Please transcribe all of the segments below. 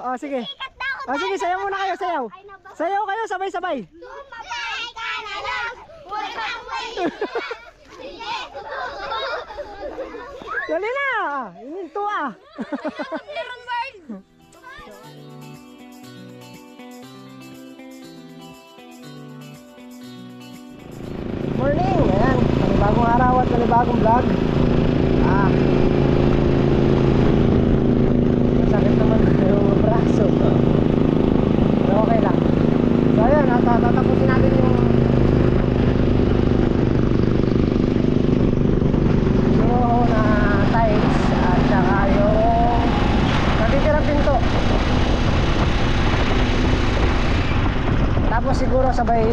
Oh, sige. Oh, sige, sayaw muna kayo, sayaw. Sayaw kayo, sabay-sabay. Sumabay ka na lang. Walang wait. Dali na. Ininto ah. Meron world. Morning. Ayan, panibagong araw at panibagong vlog. Masakit naman yung braso. Pero okay lang. So ayan, tatapusin natin yung na tiles at saka yung natitirang pinto. Tapos siguro sabay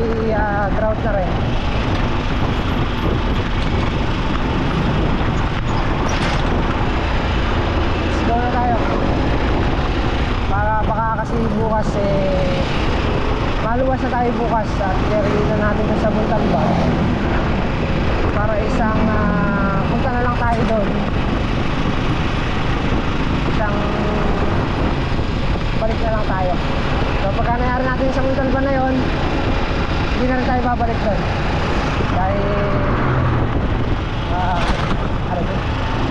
grout na rin. Let's go na tayo. Baka kasi bukas maluwas na tayo bukas at carry na natin sa Montalba para isang punta na lang tayo doon, isang balik na lang tayo. So pagka nangyari natin sa Montalba na yon, hindi na rin tayo babalik doon dahil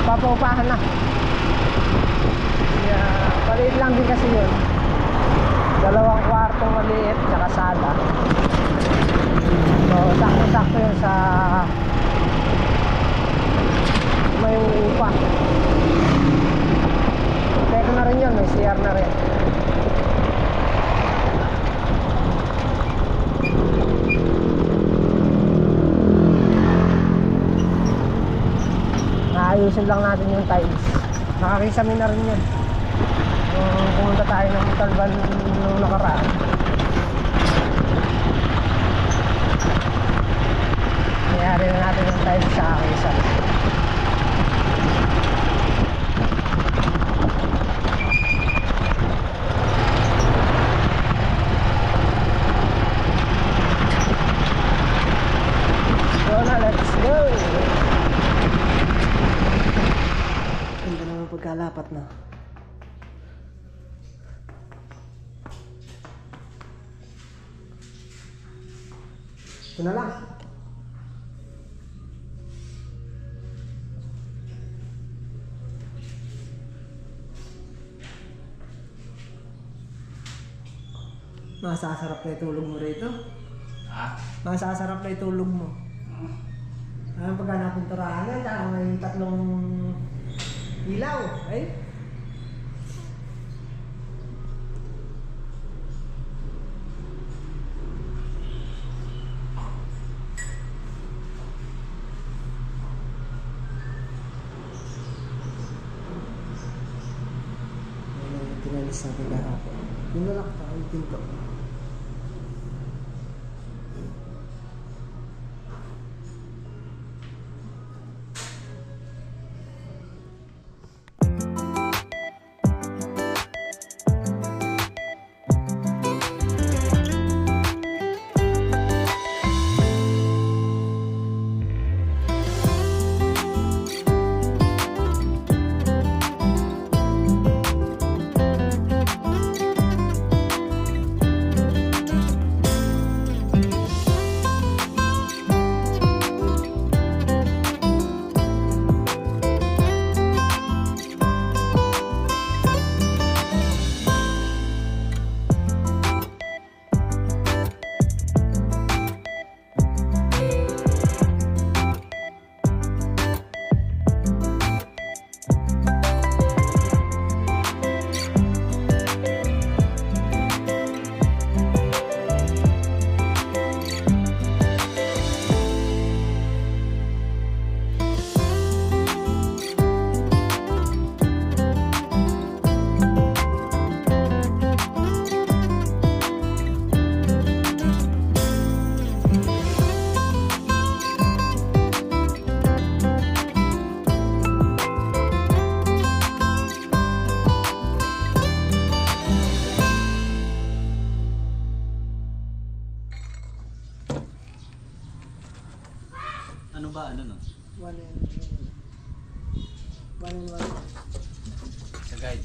papaupahan na. Maliit lang din kasi yun, 2 kwartong maliit tsaka sala. So sakto-sakto yun sa may upa. Teka na rin yun, may CR na rin. Naayusin lang natin yung tiles. Nakakisami na rin yun nung pumunta tayo ng Montalban nung nakaraan. Nangyari na natin yung tiles sa kakisami. Let's go! Ganda naman pagkalapat na. Ito na lang. Masasarap na itulog mo rito. Ha? Masasarap na itulog mo. Ano pagka napunturahan na, tsaka may 3 ilaw. Ay? Tinalis natin kahapon. Yun na lang pa, yung pinto. Ano ba? Ano no? 1 and 1. Sa guide.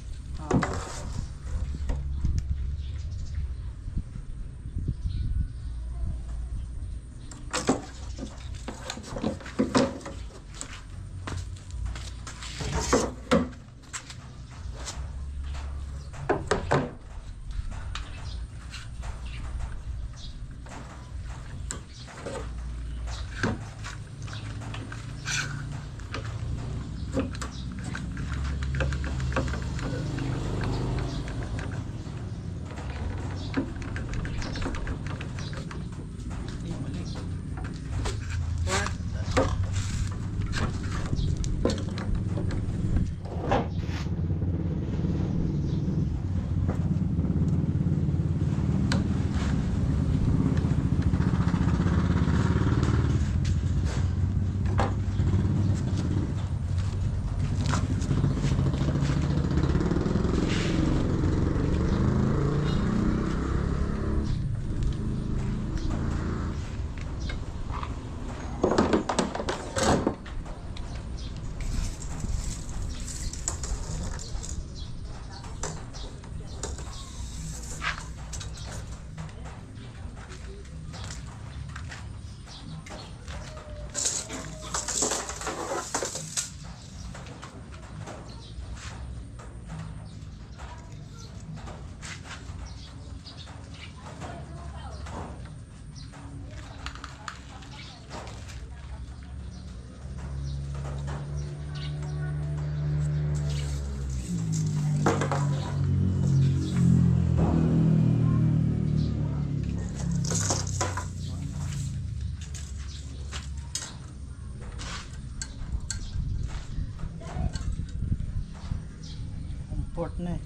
na eh.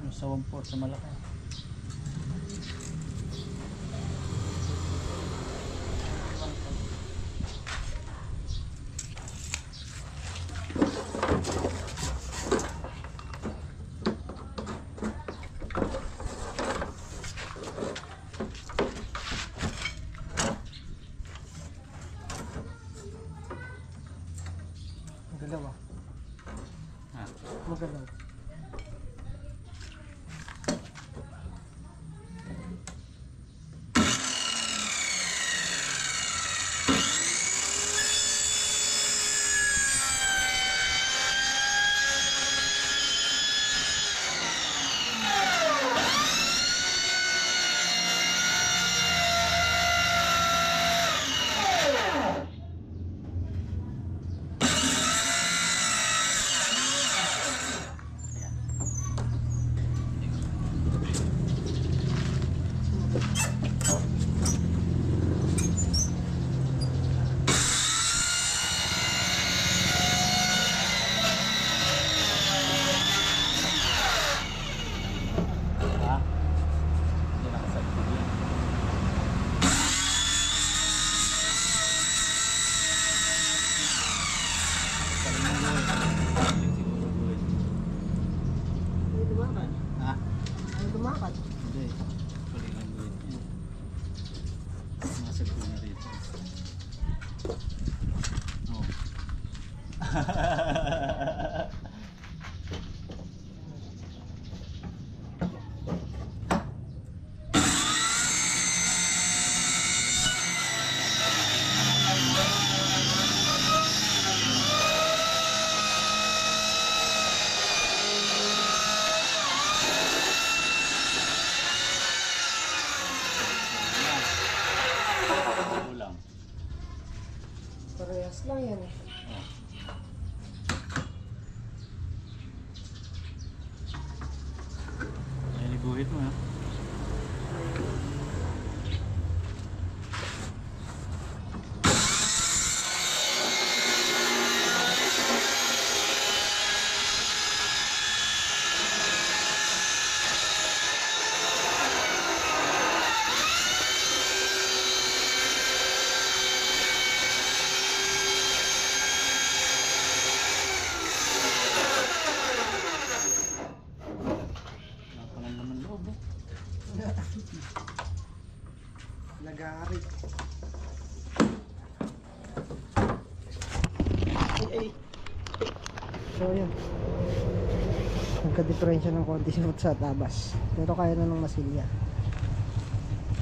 Yung sa 1/4 sa malaki. Magalaw ah. Ha? Magalaw. Ha? Hindi nakasagpag yun. Ay, lumakad. Ha? Ay, lumakad. Hindi. Pwede lang gawin yun. Masagpo na rito. Oh. Kulang. Parehas lang yan eh. Ay, liguhit mo ha. Wala naman loob eh. Nag-aari. Ay. So yun. Nagka-diferensya ng konti si Foot sa tabas. Pero kaya na ng masilya.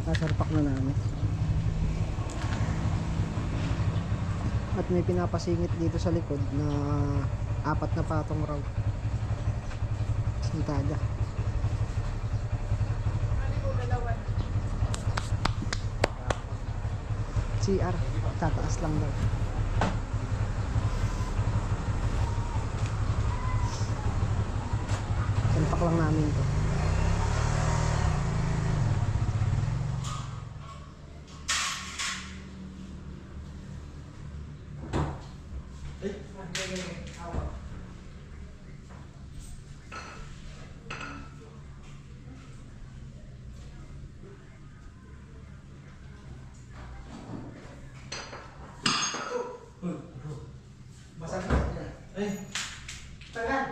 Nasarpak na namin. At may pinapasingit dito sa likod na 4 na patong raw. Sintada. CR, tataas lang daw. Salpak lang namin to. Basag na. Ay! Tagal!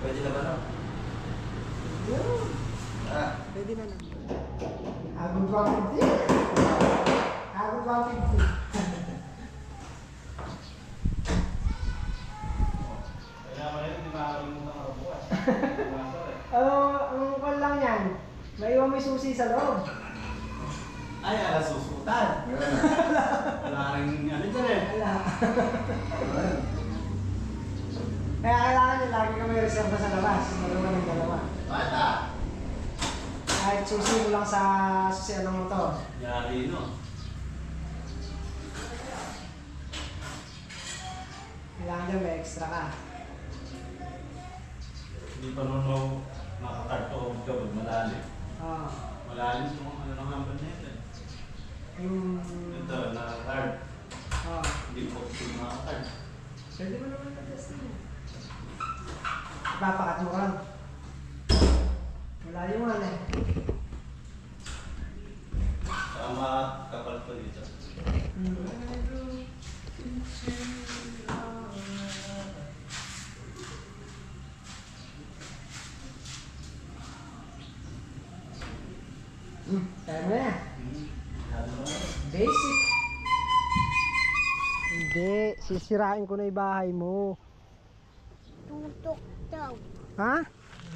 Pwede na ba no? Yun. Ah. Pwede na lang. Agod 150. Agod 150. Ang kwan lang yan. Maiwan mo yung susi sa loob. Ay, alas susutan. Wala rin ano dyan eh. Wala. Kaya kailangan nyo lagi ka may reserva sa labas. Dalawa ng dalawa. Bata! Kahit susi mo lang sa susian ng motor. Yari no. Kailangan nyo may extra ka. Hindi pa naman makakarto ka pag malalim. Oo. Malalim yung ano ng hampan na ito. Yung... Ito, naka-card. Oo. Hindi po yung naka-card. Pwede mo naman na-testing mo. Ipapakat mo lang. Wala yung ano eh. Saka makakapal pa dito. Kaya mo na. Basic. Hindi, sisirain ko na yung bahay mo. Tutok daw. Ha?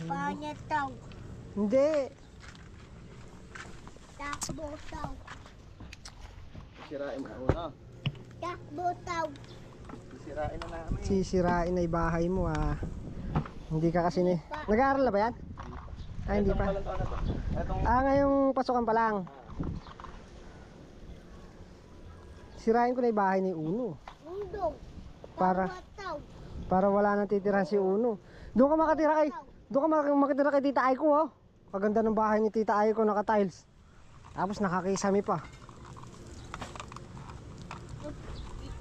Panyat daw. Hindi. Takbo daw. Sirain mo una. Takbo daw. Sirain na namin. Sisirain na yung bahay mo ah. Hindi ka kasi ni... Nag-aaral na ba yan? Ah, hindi pa. Ah, ngayong pasukan pa lang. Sirain ko na yung bahay ni Uno. Undong. Para Daw. para wala nang titirahan si Uno. Doon ka makatira kay makatira kay Tita Aiko oh. Kaganda ng bahay ni Tita Aiko, naka-tiles. Tapos nakakisami pa.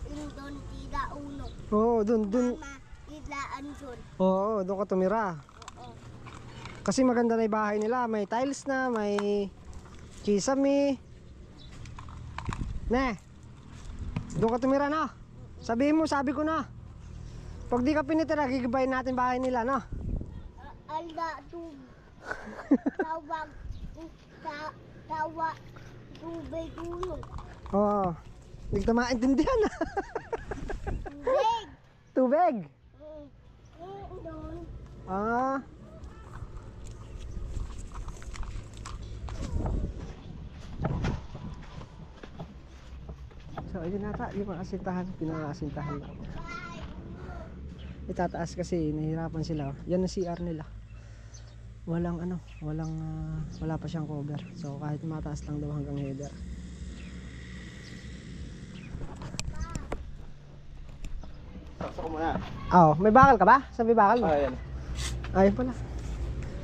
Indon tida uno. Oo, doon. Mama, idlaan dun. Oo, doon ka tumira. Oo. Kasi maganda na yung bahay nila. May tiles na, may kisame. Ne, doon ka tumira na. Sabihin mo, sabi ko na. Pag di ka pinitira, gigibayin natin bahay nila, no? Alda tub. Tawag. Tawa. Tubig uno. Oo. Hindi kita maintindihan. Big. Tubig. Indon. Ah. So, ayun nata, yung mga asintahan, pinaka-asintahan lang. Itataas kasi, nahihirapan sila. Yan ang CR nila. Walang ano, wala pa siyang cover. So, kahit mataas lang daw hanggang header. Sakso ko muna. Oh, may bakal ka ba? Sabi bakal mo? Ayan. Ayun pala.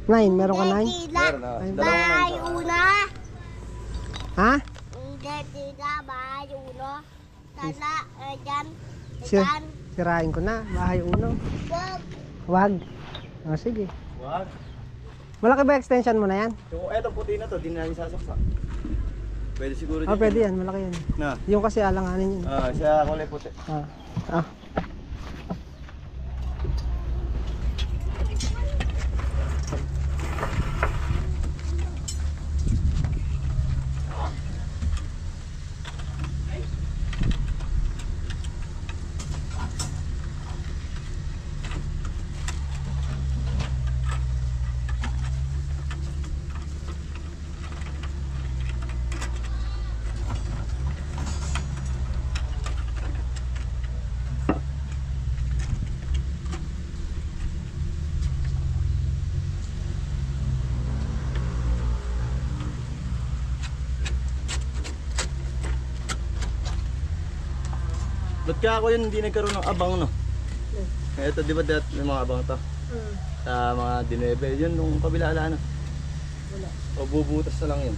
9, meron ka 9? Meron na. Ay, Dalawang Bahay nine. una. Ha? Hindi tida bahay uno. Tala, dyan. Si Dyan. sirain ko na, bahay uno. Wag. Wag. Oh, sige. Wag. Malaki ba extension mo na yan? Yung etong puti na to, di na namin sasaksak. Pwede siguro Oh, pwede yan, malaki yan. Na. Yung kasi alanganin yun. Siya kulay puti. Ah. Ah. Ba't ka ako yun hindi nagkaroon ng abang no? Ito di ba dat may mga abang to? Sa mga dinebe, yun nung kabila ala na. Wala. O bubutas na lang yun.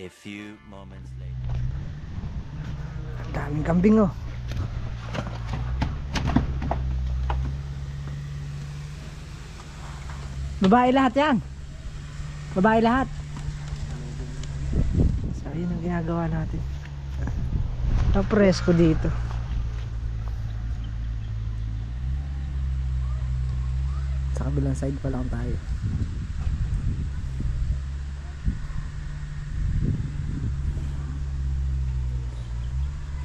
A few moments later. Ang daming kambing oh. Babae lahat yan. Babae lahat. So yun ang ginagawa natin. Presko dito. Sa kabilang side pa lang tayo.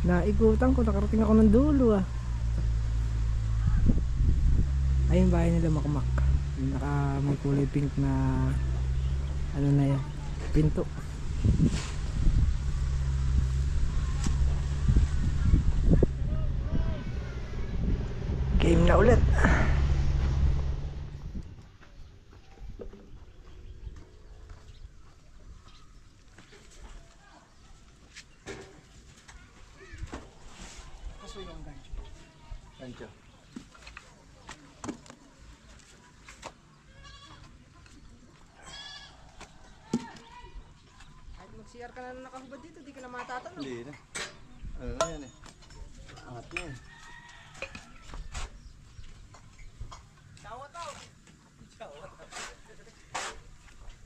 Naikutan ko, nakarating ako ng dulo ah. Ayun bahay nila Makmak. Naka may kulay pink na ano na yan, pinto. Game na ulit. Kaso yung gancho. Gancho. Kahit mag-CR ka na nakahubad dito, di ka na matatanong. Hindi na. Ano na yan eh. Angat na yan.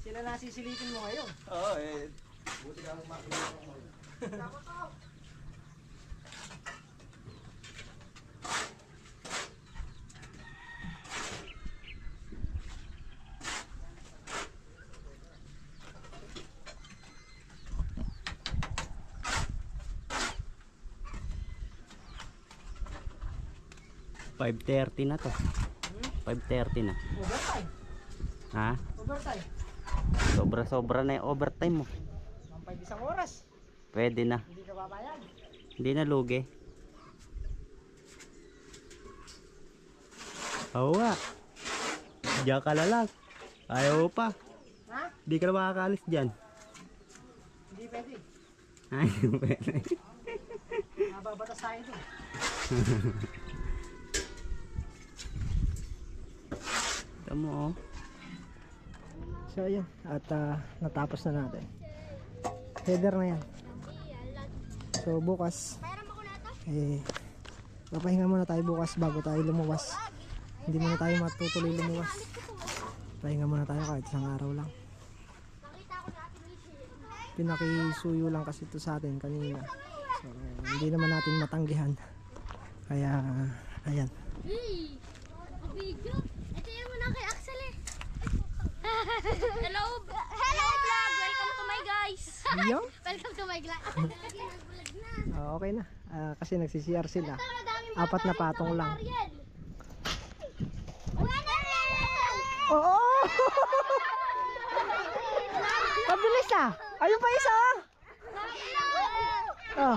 Sila nasisilitin mo ngayon. Oo eh. Buti ka makikita ko ngayon. $5.30 na to. 5.30 na. Overtime. Ha? Overtime. Sobra-sobra na yung overtime mo. Pampay isang oras. Pwede na. Hindi ka babayad. Hindi na lugi. Oo nga. Diyan ka na lang. Ayaw mo pa. Ha? Hindi ka na makakaalis dyan. Hindi pwede. Ay, pwede. Nababatas tayo doon. Ito mo oh. So ayun, at natapos na natin. Header na yan. So bukas, papahinga muna tayo bukas bago tayo lumuwas. Hindi muna tayo matutuloy lumuwas. Pahinga muna tayo kahit isang araw lang. Pinakisuyo lang kasi ito sa atin kanina. So hindi naman natin matanggihan. Kaya ayan. Ito yung muna kay Axel eh. Hello vlog! Welcome to my guys! Yo? Welcome to my vlog. Okay na. Kasi nagsi-CR sila. 4 na patong lang. Oo! Pabilis ah! Ayun pa isa! Oh.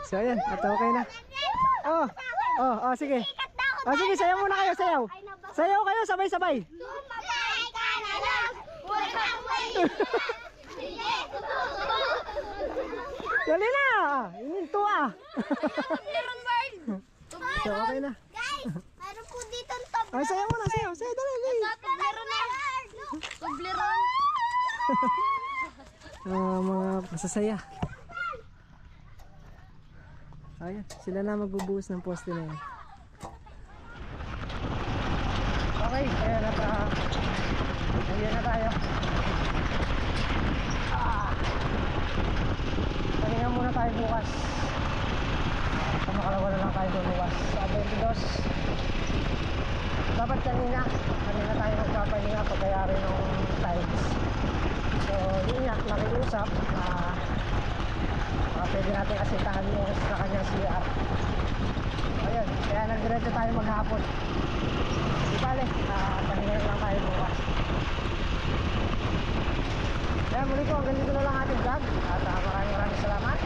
So ayan, at okay na. Sige. Sige, sayaw muna kayo, sayaw. Sayaw kayo, sabay-sabay. Mabuhay ka na lang! Huwag kang mainit! Dali na! Ininto ah. Meron world! So okay na. Guys! Meron po dito ang top. Sayaw muna, sayaw. Sayaw, dali. Meron na! Toblerone! Mga masasaya. Ayan, sila na magbubuhos ng poste na yan. Okay, kaya nandiyan na tayo. Pahinga muna tayo bukas. Makalawa na lang tayo bukas. Sa 22. Dapat kanina tayo magpapahinga pagkayari ng tiles. So yun nga, nakiusap pwede natin asitahan yung sa kanyang CR. Ayun, kaya nagdiretso tayo maghapon. Di bale, pahinga lang tayo bukas. Kaya muli ko, hanggang dito na lang ating vlog. At maraming salamat.